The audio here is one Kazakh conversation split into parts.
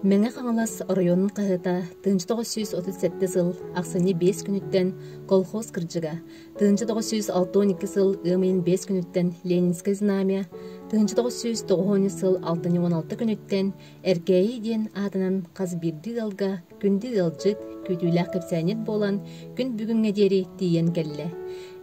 Меңе қаңалас районын қағыта 1937 сыл ақсыне 5 күніттен колхоз кірджіға, 1912 сыл ұмайын 5 күніттен Ленинская знамя, 1990 сыл 6-16 күніттен әркәйі ден атынан қаз бірді алға күнді алжыт көтілі қыпсәнет болан күн бүгінге дері тиен кәлі.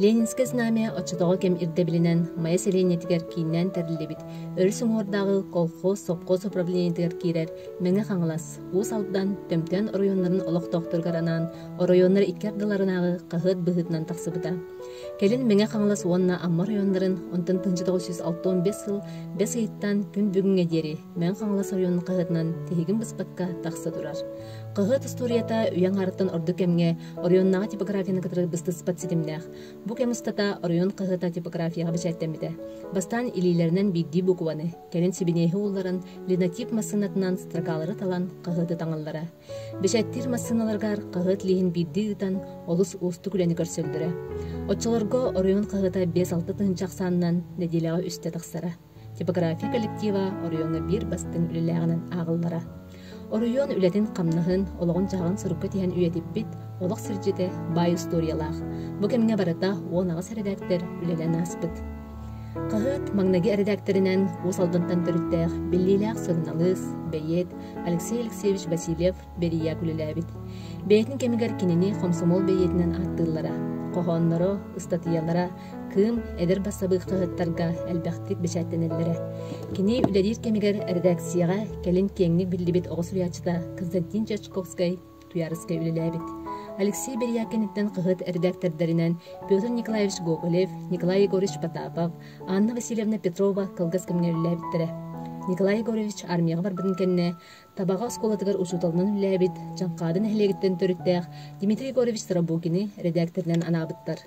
Ленинская знамя отчытоға кем ирде білінен мая селенетігер кейіннен тәрілі бит. Өрісің ордағы колхоз, сопқоз управленетігер кейрер меңе қаңылас. Уыз алдыдан төмтен районларын олық тоқтырғаранан, районлар иккерділарынағы қағыт бұғытынан тақсы бұта. Келін меңе қаңылас онына амма районларын 1965 сыл 5 айттан күн бүгінге дері мәң қаңылас районын қағытынан тегін бұспаққа тақсы тұрар. Қағыт историята үйен арыттан орды кемге районнаға типографияны кітірі бұсты спат сетімдәқ. Бу кемустата район қағыта типографияға бішәттәмеді. Бастан илейлерінен бидді букваны, кәлін себенейі оларын линотип масынатынан строкалары талан қағыты таңыллары. Бішәттер масыналарғар қағыт лейін бидді ұтан олыс ұсты күләні көрсөлдірі. Отчыларға район қағыта 5-6 тыңчақ санынан неделяға үсті тақсары. Типография коллектива районға бір бастың үліләғінен ағыллары. Орайон үләтін қамнығын, олығын жағын сұрыққа тиген үйетіп бит, олық сіржеті бай историялақ. Бұ кемге барыта оңағыз редактор үлелен аспыт. Қағыт маңнаги редакторынан осалдантан түріттәқ беллиләқ сұрналыз, бәйет, Алексей Алексеевич Васильев берия күліләбіт. Бәйетін кемігер кенені қомсомол бәйетінен аттылары. Қоғанлары, ұстатиялары, кым әдір басабық қағыттарға әлбәқтік бішәттенелері. Кені үләдер кемігер редакцияға кәлін кеңнік білдібет оғыз ұриячыда Константин Чачковскай туярыскай үліләбіт. Алексей Бериякенеттен қағыт редактордарынан Петр Николаевич Гоголев, Николай Егорович Потапов, Анна Васильевна Петрова кылгас кемге үліләбіттірі. Николай Егорович армияға барбытын кәнне табаға сколатығар ұшуталынан үләбіт, жанқадын әхлегіттен төріттәқ Дмитрий Егорович Сарабукини редакторынан анабыттар.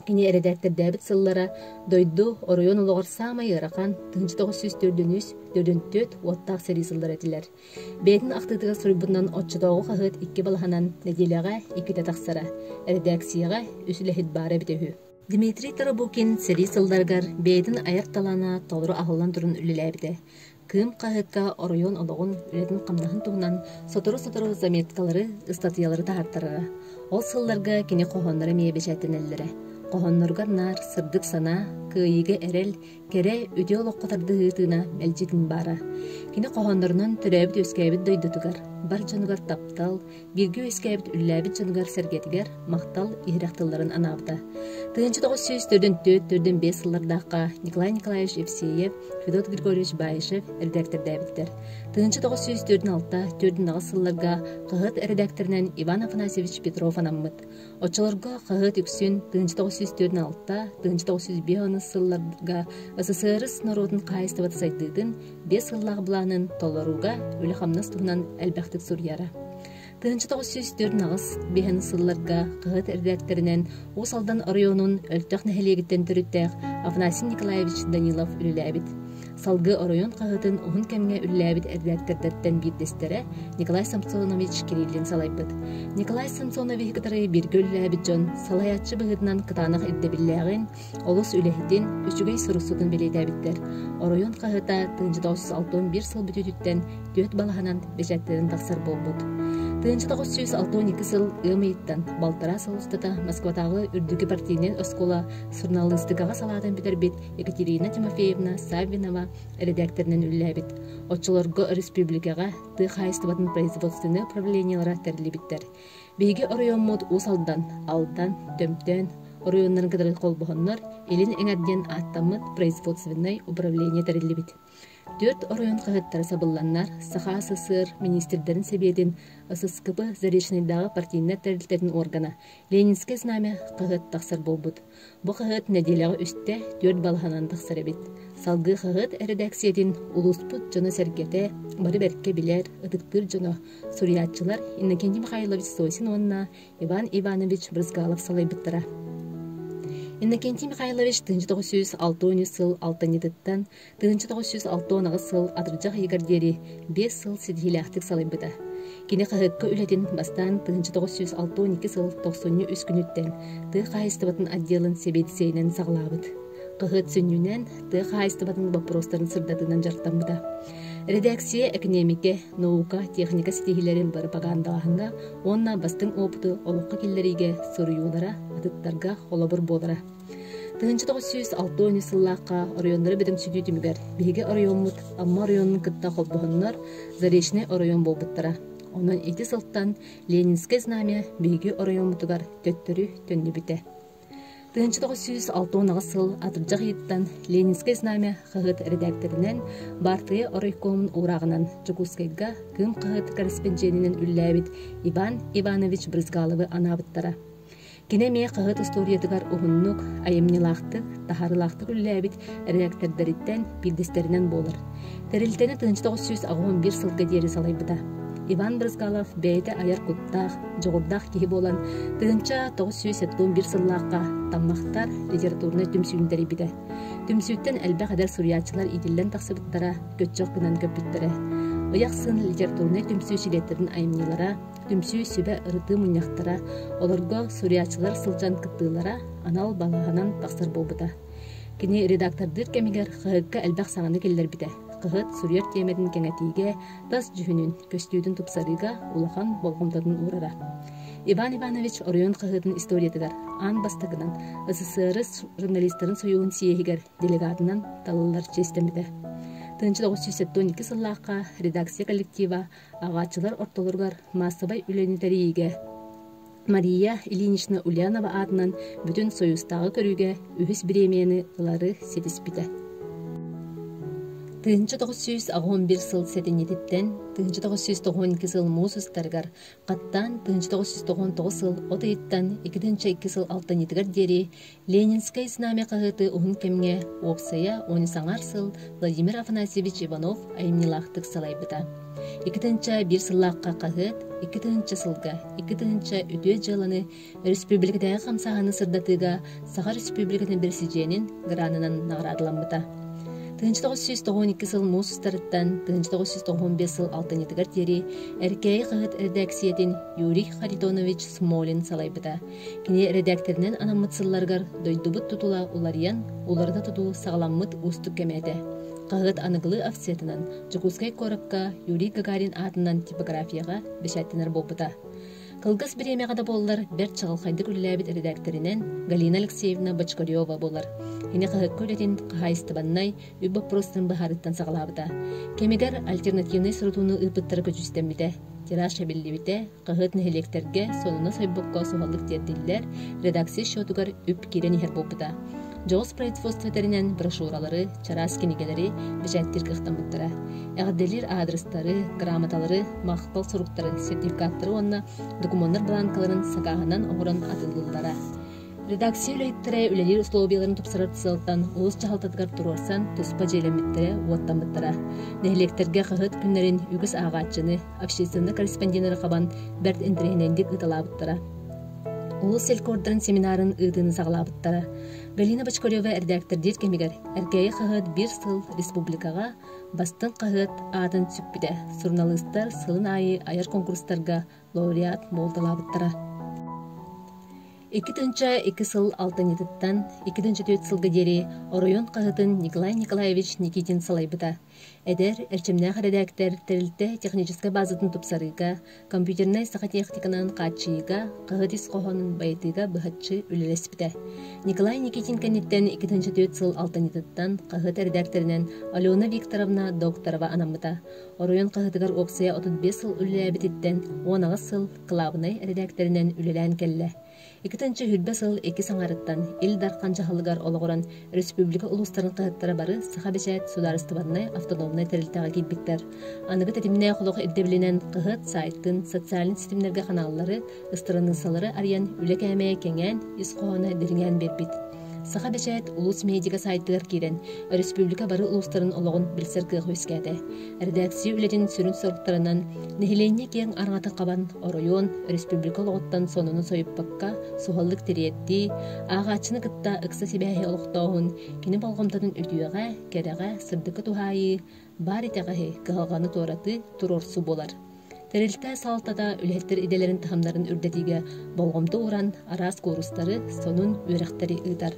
Кені редактор дәбіт сыллара дойду оройон олығыр самай ырақан 1904 оттақ сәрі сылдар әтілер. Бәйтін ақтытыға сұрыбыннан отчыдауы қағыт 2 балаханан неделяға 2 тақсара, редакцияға үсіләхет бары бітеу. Дмитрий Тарабукин сәрі сылдарғар бәйтін аяқ талана толыры ағылан тұрын үліләбіді. Кым қағытқа оройон олығын үлетін қамнағын туғынан сотыры-сотыры заметкалары, статиялары тағаттарыға. Ол сылларға кені қоғанлары мейбешәттен әлілері. Қоғанларғар нар, сырдық сана, күйігі әрел, кере өте олыққатарды ғытына мәлжетін бара. Кені қоғанларынан түрәбіт өскәбіт дойдытығар, бар жанығар таптал, бірге өскәбіт үлләбіт жанығар сәргетігер, мақтал иғырақтыларын анабыда. 1904-5 сыллардаққа Николай Николаевич Евсеев, Федот Григорьевич Байышев редактор дәбіттер. 1904-4 сылларға қағыт редакторынан Иван Афанасьевич Петров анаммыд. Отчыларға қағыт үксін 1904-1905 сылларға СССР народын қайыстываты сайдыдың 5 сыллағы бұланын толаруға өлі қамнас тұғынан әлбәқтік сұрияра. 1904 сылларға қағыт редакторынан осалдан районын өлтіқ нәхелегіттен түріттәқ Афанасий Николаевич Данилов үліләбіт. Салғы район қағытын ұғын кәмге үліләбіт редактордаттан бірдестері Николай Самсонович Кириллин салайбыд. Николай Самсонович кітары біргі үліләбіт жон салаятчы бұғытынан қытанық әрдебілләғын олыс үләхетін үшігей сұрысудың белейдәбіттер. Район қағыта 1961 сыл бүтүтіттен 4 балағанан бешәттерін тақсар болбуд. 1962 сыл ымайыттан Балтара Соғыстата Москватағы үрдігі партийнен өскола журналистикаға саладан бітербет Екатерина Тимофеевна Савинова редакторынан үлләбет. Отчыларға республикаға ты хайыстыбатын производственный управлениялара тәрілебеттер. Бейге орайон мод усалдан, алдан, төмтен, орайонларын кадары қолбығынлар елін әңәдден аттамыд производственный управление тәрілебет. 4 орайон қағыттары сабылланнар, Саха СССР министрдерін себеден ССКП Заречныйдағы партийнер тәрілтетін органа Ленинская знамя қағыт тақсыр болбуд. Бұ қағыт неделяғы үстте 4 балғанан тақсыр әбет. Салғы қағыт редакцияден улуспут жоны сәргеті, бары бәртке білер, ұтықтыр жоны суриятчылар Иннокентий Михайлович Сосин онына Иван Иванович Брызгалов салай бұттыра. Иннокентий Михайлович 1906 сыл 6-нетіттен 1906 сыл атыржақ егердері 5 сыл сетхиляқтық салайын бұда. Кені қағыққа үлетін бастан 1962 сыл 93 күніттен тұқ қайыстыбатын отделын себетсейінен сағылабыд. Қағыт сүннінен тұқ қайыстыбатын вопростарын сырдатынан жартан бұда. Редакция экономика, наука, техника стихилерин пропагандалахынга, онна бастың опыты олыққа келлериге соруюлара, атыттарга олабыр болара. 1906 сыллаққа орайонлары бедім сүдүйдімігер, беге орайонмут, амма орайонның кытта қолбығынлар Заречный орайон болбыттара. Онын эти сылттан Ленинское знамя беге орайонмутугар төттөрі төнні біте. 1906 сыл атыржақ еттен Ленинское знамя қағыт редакторынан Бартыя орайкомын урағынан Чукускайга кым қағыт корреспондентінен үлләбіт Иван Иванович Брызгаловы анабыттара. Кинеме қағыт историятыгар уғыннук, айымнилақтық, тахарылақтық үлләбіт редактордарыттен билдестерінен болыр. Тәрілтені 1911 сылға дері салайбыда. Иван Брызгалов бәйті аяр құттақ, жоғырдақ кейі болан 1911 сыллаққа таммақтар литературны түмсүйіндері біді. Түмсүйттен әлбә қадар суриячылар иділден тақсыбыттара, көтчоқ гынан көппіттірі. Ояқсын литературны түмсүй шилеттерін айымнилара, түмсүй сүбә ырыты мұняқтара, оларға суриячылар сылжан кыттылара, анал балағанан тақсыр болбыда. Кені редактордыр кемігер қығыққа әлбәқ саңаны келдер біді. Қығыт сурьер темедін кеңәтейге, тас жүхінін, көстүйдің тұпсарыға улахан болғымдадың урара. Иван Иванович орайон қығытын историятыгар, ан бастығынан, СССР журналистерін союғын сиехігер делегатынан талылар честемеді. 1912 сыллаққа редакция коллектива ағачылар ортолырғар массабай үленетериге Мария Ильинична Ульянова атынан бүтін союзтағы көріге үхіс біремені ылары седіспіді. 1911 сыл сәтенететтен 1912 сыл мусустаргар, қаттан 1999 сыл отайыттан 2002 сыл алтанетігер дері Ленинское знамя қағыты ұғын кемге опсая 10 сыл Владимир Афанасьевич Иванов айымнилақтық салайбыда. 2-1 сыллаққа қағыт, 2 сылға, 2 үтөе жыланы республикадағы қамсағаны сырдатыға Саға республикатын бірсіженін гранынан нағырадыламбыда. 1992 сыл мусустарыттан 1995 сыл алтанетігер дері әркәйі қағыт редакциятын Юрий Харитонович Смолин салайбыда. Кене редакторынан анамытсылларғар дойдубыт тұтыла улариян, уларда тұту сағаламмыт ұстық кәмәді. Қағыт анығылы офсетынан Чукускай коракка Юрий Гагарин атынан типографияға бешәттінер болбыда. Кылгас биремеғада болылар бәр чағылқайды күлләбіт редакторинен Галина Алексеевна Бочкарева болар. Хене қағыт көлетін қағайыстыбаннай үбі простын бұхарыттан сағалабыда. Кемегер альтернативный сұрытуыны ұпыттары көчістеміде. Тираж әбілдебіде қағыт нәхелектерге сонына сойбыққа соғалдық дерділер редакция шотугар үп керен ехер болбыда. Жоғыз производствотерінен брошюралары, чарас кенегелері бежәттер қықтамыттыра. Әғделер адрестары, грамоталары, мақтал сұруқтары, сертификаттары онына документтар бланкаларын сағағынан оғырын атылдылдара. Редакция үләйттірі үләлер условияларын тұпсырар тысылттан ұлыс чағалтатығар тұрорсан тұспа желеметтірі уаттамыттыра. Нәхелектерге қағыт күнлерін үгіс ағатшыны, общественный корреспонденері қабан бәрт интеренендік ұталабыттыра. Улус селкордарын семинарын ыдыны сағылабыттара. Галина Бочкарева редактордер кемегер әркәйі қағыт бір сыл республикаға бастың қағыт атын сүппіде. Журналистар сылын айы аяр конкурстарға лауреат болдалабыттара. 2 сыл алтанетіттан 2 сылға дері орайон қағытын Николай Николаевич Никитин салайбыда. Әдер әрчімнәғ редактор тәрілті техническа базытын тұпсарыға, компьютернай сақа техниканан қатшыйға, қағыт исқоғанын байытыға бұхатшы үлелеспіде. Николай Никитин кәнеттен 2 сыл алтанетіттан қағыт редакторынан Алена Викторовна Докторова анамыда. Орайон қағытығар опсия 35 сыл үлеләбітеттен 10 сыл Клавнай редакторынан үлелән кәлі. 2 хүрбе сыл 2 саңарыттан Илдар Қанжахалығар олығыран республика ұлыстарын қағыттара бары сақа бешәт сударыстыбаннай автономнай тәрілтіға келбіктер. Анығы тәтіміне құлығы әддебілінен қығыт, сайттын, социалин системлерге қаналары, ыстырынысалары ариян үлек әмәе кәңән, исқоғаны діріңән бербет. Сақа бәшәт улус медига сайттығар керен, республика бары улустарын олығын білсер қығы өскәді. Редакция үлетін сүрін сұрықтарынан нәхіленне кең арғаты қабан оройон республика олығыттан сонуны сойып баққа суғалдық теретті, ағачыны қытта ұқса себәхе олықтауын, кені балғымтадың өтуеға, кәріға, сырдықы тухайы, бар етеғахе қығалғаны тораты тұрорсу болар. Тәрелті салтада үлеттер иделерін тахамдарын үрдетіге болғымды уран арас көрістары сонун өріқтері ұйдар.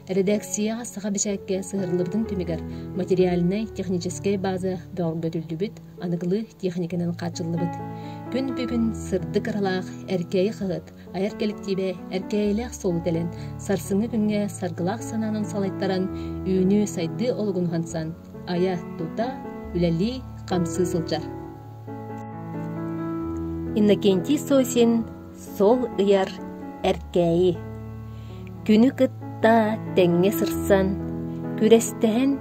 Редакцияға саға бішәкке сығырлыбытын түмігер материаліне техническай база бөғірбөтілдібіт, анығылы техниканын қатшылыбыт. Күн бүгін сырды қыралақ әркейі қығыт, аяр келіктебе әркейләқ солы дәлін, сарсыңы күнге сарғылақ сананын салайттаран үйіні сайды олғын хансан, ая тута үләлі қамсы сылжар. Иннокентий Сосин сол ыяр әркейі. Күні кытта тәңе сырсан, күрестәһен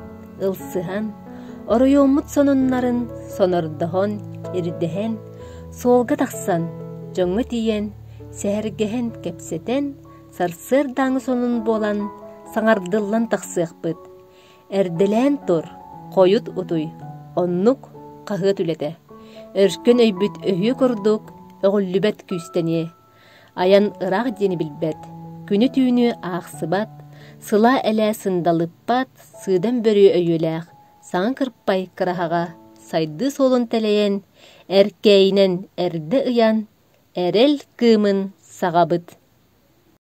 ылсыхан, оройомут сонуннарын сонордохон ирдәһен, солга тақсан, жоңы тиен, сәргәһен кәпсетен, сарсыр даңы сонун болан, саңардыллан тақсықпыт. Әрделән тұр, қойут ұтуй, оннук қағы түлеті. Өркөн өйбіт өйі көрдік, өғіллүбәт күстәне. Аян ырақ дені білбәт, күні түйіні ақсыбат, сыла әлі сындалыппат, сыдан бөрі өйіләқ, саң кырпай кырахаға, сайды солын тәлейен, әркейінен әрді ыян, әрел кымын сағабыт.